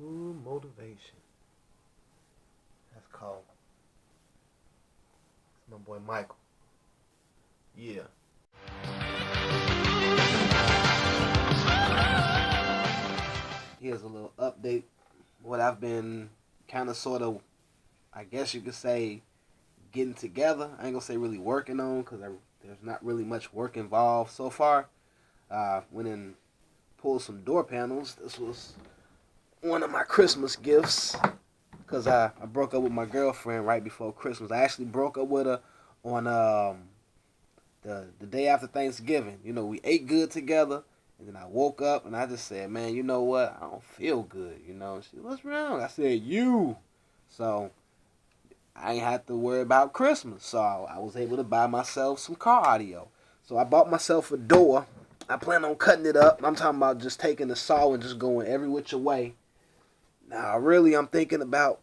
Woohoo motivation. That's cold. It's my boy Michael. Yeah. Here's a little update. What I've been kind of sort of, I guess you could say, getting together. I ain't gonna say really working on because there's not really much work involved so far. Went and pulled some door panels. This was one of my Christmas gifts because I broke up with my girlfriend right before Christmas. I actually broke up with her on the day after Thanksgiving. You know, we ate good together, and then I woke up and I just said, man, you know what? I don't feel good. You know, she said, what's wrong? I said, you. So I ain't had to worry about Christmas. So I was able to buy myself some car audio. So I bought myself a door. I plan on cutting it up. I'm talking about just taking the saw and just going every which way. Now, really, I'm thinking about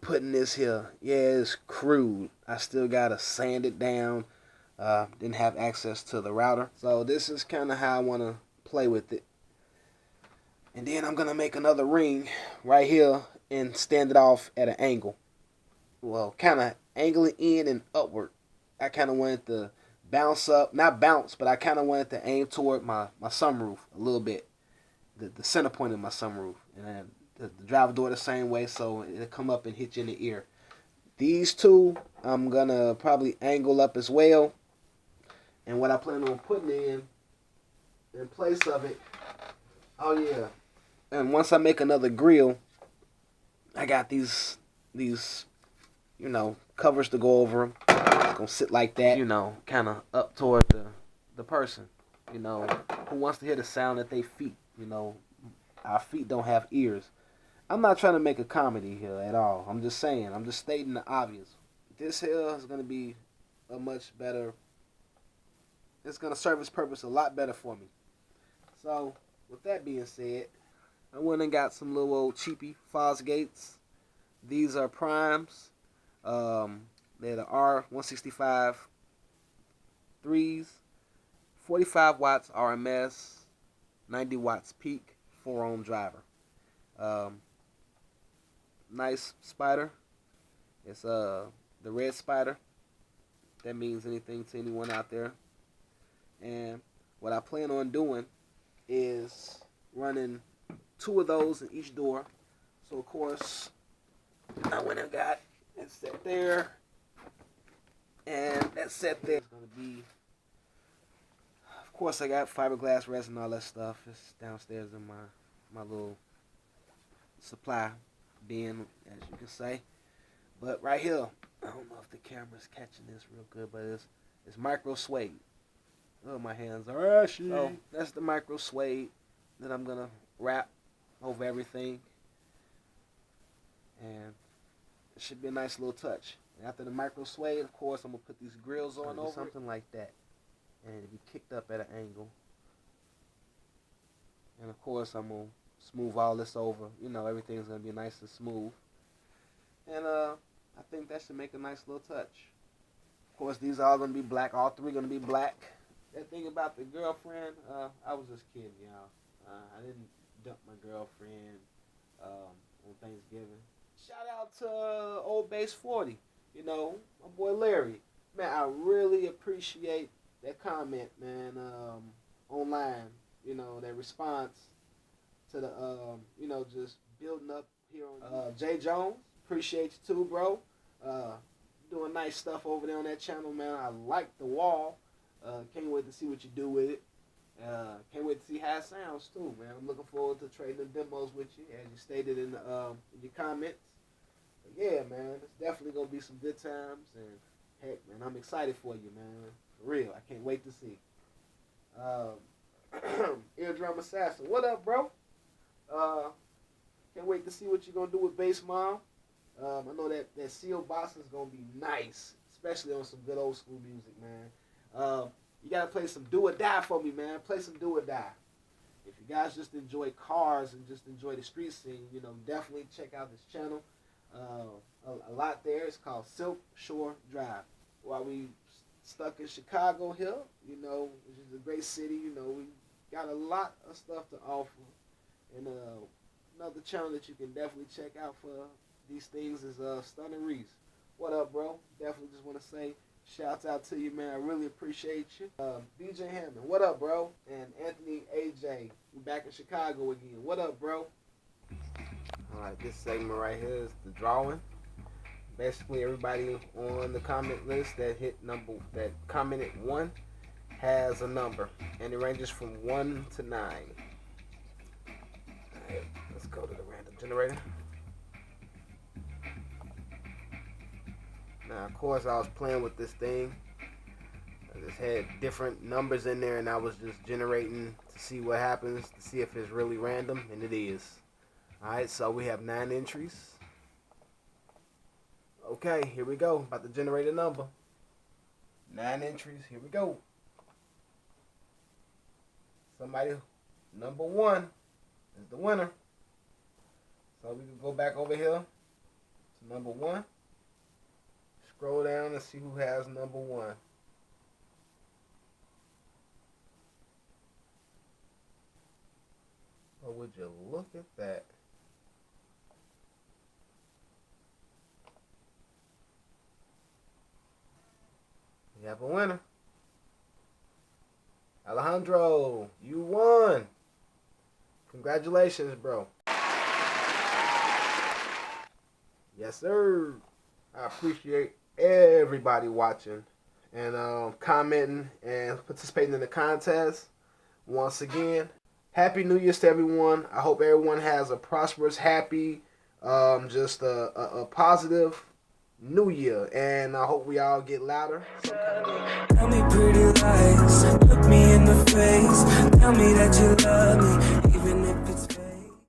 putting this here. Yeah, it's crude. I still got to sand it down. Didn't have access to the router. So this is kind of how I want to play with it. And then I'm going to make another ring right here and stand it off at an angle. Well, kind of angling in and upward. I kind of wanted to bounce up. Not bounce, but I kind of wanted to aim toward my sunroof a little bit. The center point of my sunroof. And then the driver door the same way, so it'll come up and hit you in the ear. These two, I'm going to probably angle up as well. And what I plan on putting in place of it, oh yeah. And once I make another grill, I got these covers to go over them. It's gonna sit like that, kind of up toward the person, who wants to hear the sound of their feet. Our feet don't have ears. I'm not trying to make a comedy here at all. I'm just saying. I'm just stating the obvious. This here is gonna be a much better. It's gonna serve its purpose a lot better for me. So, with that being said, I went and got some little old cheapy Fosgates. These are primes. They're the R165 threes, 45 watts RMS, 90 watts peak, 4-ohm driver. Nice spider. It's the red spider. If that means anything to anyone out there. And what I plan on doing is running 2 of those in each door. So of course, I went and got it set there, and that set there is gonna be. Of course, I got fiberglass resin and all that stuff. It's downstairs in my little supply bin, as you can say. But right here, I don't know if the camera's catching this real good, but it's micro suede. Oh, my hands are ashy. So that's the micro suede that I'm gonna wrap over everything, and it should be a nice little touch. And after the micro suede, of course, I'm gonna put these grills on over something like that, and it'll be kicked up at an angle. And of course, I'm gonna smooth all this over. Everything's gonna be nice and smooth. And I think that should make a nice little touch. Of course, these are all gonna be black. All 3 gonna be black. That thing about the girlfriend, I was just kidding, y'all. I didn't dump my girlfriend on Thanksgiving. Shout out to Old Base 40, my boy Larry. Man, I really appreciate that comment, man, online. That response to the, just building up here on Jay Jones. Appreciate you too, bro. Doing nice stuff over there on that channel, man. I like the wall. Can't wait to see what you do with it. Can't wait to see how it sounds too, man. I'm looking forward to trading the demos with you, as you stated in your comments. But yeah, man, it's definitely gonna be some good times, and heck, man, I'm excited for you, man. For real, I can't wait to see. Eardrum Assassin, what up, bro? Can't wait to see what you're gonna do with Bass Mom. I know that sealed box is gonna be nice, especially on some good old school music, man. You gotta play some Do or Die for me, man. Play some Do or Die. If you guys just enjoy cars and just enjoy the street scene, definitely check out this channel. A lot there. It's called Silk Shore Drive. While we stuck in Chicago here, which is a great city, we got a lot of stuff to offer. And Another channel that you can definitely check out for these things is Stunner Reese. What up, bro? Definitely just want to say shouts out to you, man. I really appreciate you. DJ Hammond, what up, bro? And Anthony AJ, we back in Chicago again. What up, bro? All right, this segment right here is the drawing. Basically, everybody on the comment list that commented 1 has a number, and it ranges from 1 to 9. All right, let's go to the random generator. Now, of course, I was playing with this thing. I just had different numbers in there, and I was just generating to see what happens, to see if it's really random, and it is. All right, so we have 9 entries. Okay, here we go. About to generate a number. 9 entries. Here we go. Somebody, number 1 is the winner. So we can go back over here to number 1. Scroll down and see who has number 1. Oh, would you look at that? We have a winner. Alejandro, you won. Congratulations, bro. Yes, sir. I appreciate everybody watching and commenting and participating in the contest. Once again, Happy New Year's to everyone. I hope everyone has a prosperous, happy, just a positive New Year, and I hope we all get louder. Tell me pretty lies, look me in the face, tell me that you love me.